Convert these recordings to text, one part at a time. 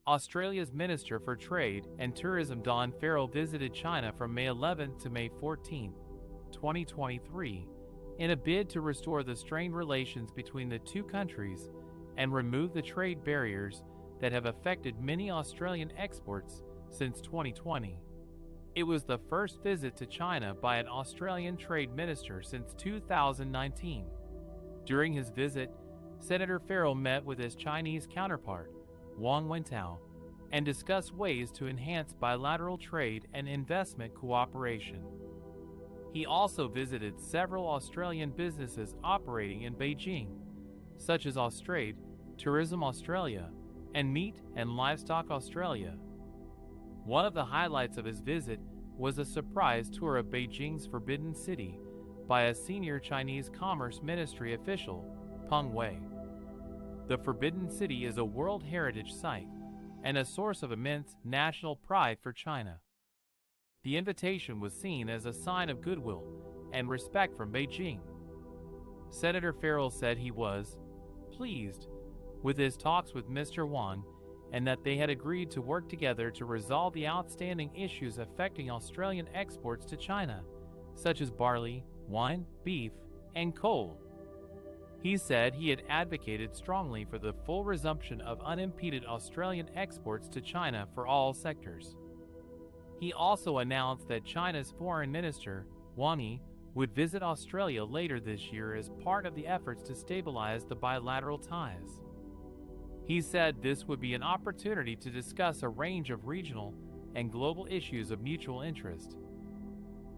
Australia's Minister for Trade and Tourism Don Farrell visited China from May 11 to May 14, 2023, in a bid to restore the strained relations between the two countries and remove the trade barriers that have affected many Australian exports since 2020. It was the first visit to China by an Australian trade minister since 2019. During his visit, Senator Farrell met with his Chinese counterpart, Wang Wentao, and discussed ways to enhance bilateral trade and investment cooperation. He also visited several Australian businesses operating in Beijing, such as Austrade, Tourism Australia, and Meat and Livestock Australia. One of the highlights of his visit was a surprise tour of Beijing's Forbidden City by a senior Chinese Commerce Ministry official, Peng Wei. The Forbidden City is a World Heritage Site and a source of immense national pride for China. The invitation was seen as a sign of goodwill and respect from Beijing. Senator Farrell said he was pleased with his talks with Mr. Wang and that they had agreed to work together to resolve the outstanding issues affecting Australian exports to China, such as barley, wine, beef, and coal. He said he had advocated strongly for the full resumption of unimpeded Australian exports to China for all sectors. He also announced that China's Foreign Minister, Wang Yi, would visit Australia later this year as part of the efforts to stabilize the bilateral ties. He said this would be an opportunity to discuss a range of regional and global issues of mutual interest.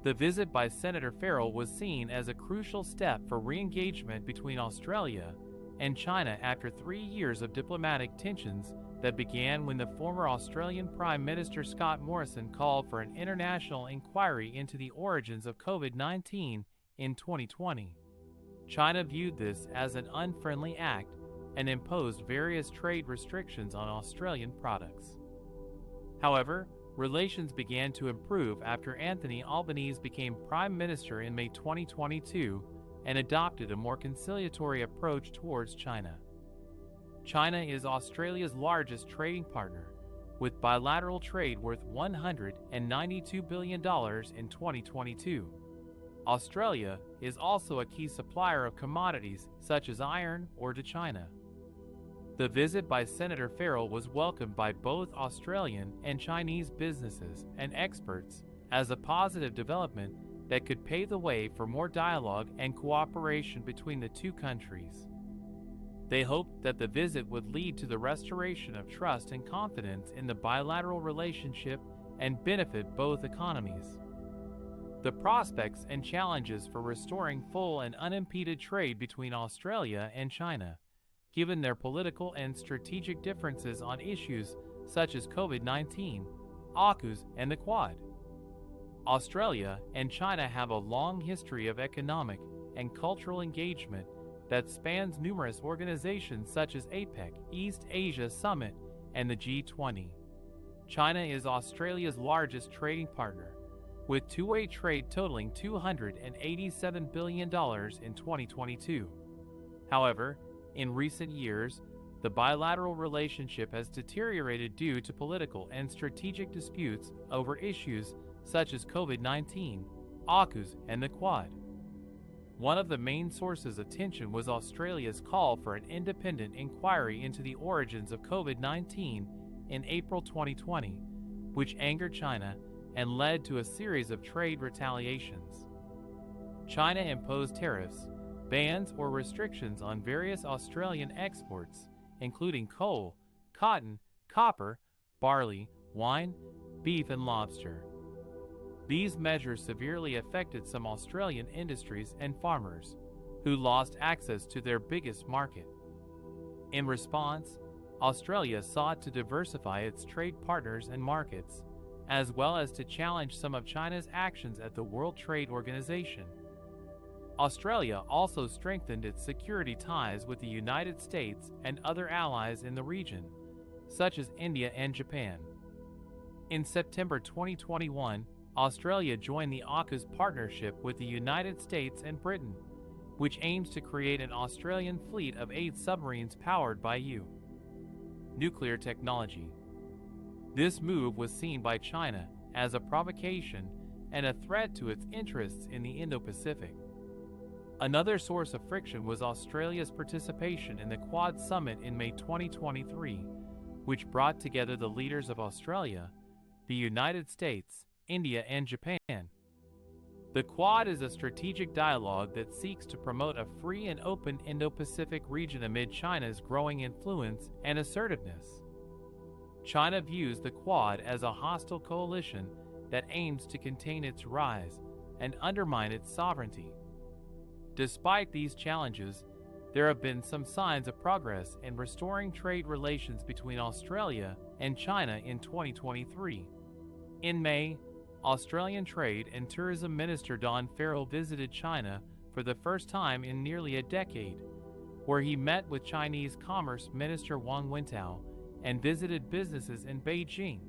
The visit by Senator Farrell was seen as a crucial step for re-engagement between Australia and China after 3 years of diplomatic tensions that began when the former Australian Prime Minister Scott Morrison called for an international inquiry into the origins of COVID-19 in 2020. China viewed this as an unfriendly act and imposed various trade restrictions on Australian products. However, relations began to improve after Anthony Albanese became Prime Minister in May 2022 and adopted a more conciliatory approach towards China. China is Australia's largest trading partner, with bilateral trade worth $192 billion in 2022. Australia is also a key supplier of commodities such as iron ore to China. The visit by Senator Farrell was welcomed by both Australian and Chinese businesses and experts as a positive development that could pave the way for more dialogue and cooperation between the two countries. They hoped that the visit would lead to the restoration of trust and confidence in the bilateral relationship and benefit both economies. The prospects and challenges for restoring full and unimpeded trade between Australia and China, given their political and strategic differences on issues such as COVID-19, AUKUS, and the Quad. Australia and China have a long history of economic and cultural engagement that spans numerous organizations such as APEC, East Asia Summit, and the G20. China is Australia's largest trading partner, with two-way trade totaling $287 billion in 2022. However, in recent years, the bilateral relationship has deteriorated due to political and strategic disputes over issues such as COVID-19, AUKUS, and the Quad. One of the main sources of tension was Australia's call for an independent inquiry into the origins of COVID-19 in April 2020, which angered China and led to a series of trade retaliations. China imposed tariffs, bans, or restrictions on various Australian exports, including coal, cotton, copper, barley, wine, beef, and lobster. These measures severely affected some Australian industries and farmers, who lost access to their biggest market. In response, Australia sought to diversify its trade partners and markets, as well as to challenge some of China's actions at the World Trade Organization. Australia also strengthened its security ties with the United States and other allies in the region, such as India and Japan. In September 2021, Australia joined the AUKUS partnership with the United States and Britain, which aims to create an Australian fleet of 8 submarines powered by nuclear technology. This move was seen by China as a provocation and a threat to its interests in the Indo-Pacific. Another source of friction was Australia's participation in the Quad Summit in May 2023, which brought together the leaders of Australia, the United States, India, and Japan. The Quad is a strategic dialogue that seeks to promote a free and open Indo-Pacific region amid China's growing influence and assertiveness. China views the Quad as a hostile coalition that aims to contain its rise and undermine its sovereignty. Despite these challenges, there have been some signs of progress in restoring trade relations between Australia and China in 2023. In May, Australian Trade and Tourism Minister Don Farrell visited China for the first time in nearly a decade, where he met with Chinese Commerce Minister Wang Wentao and visited businesses in Beijing.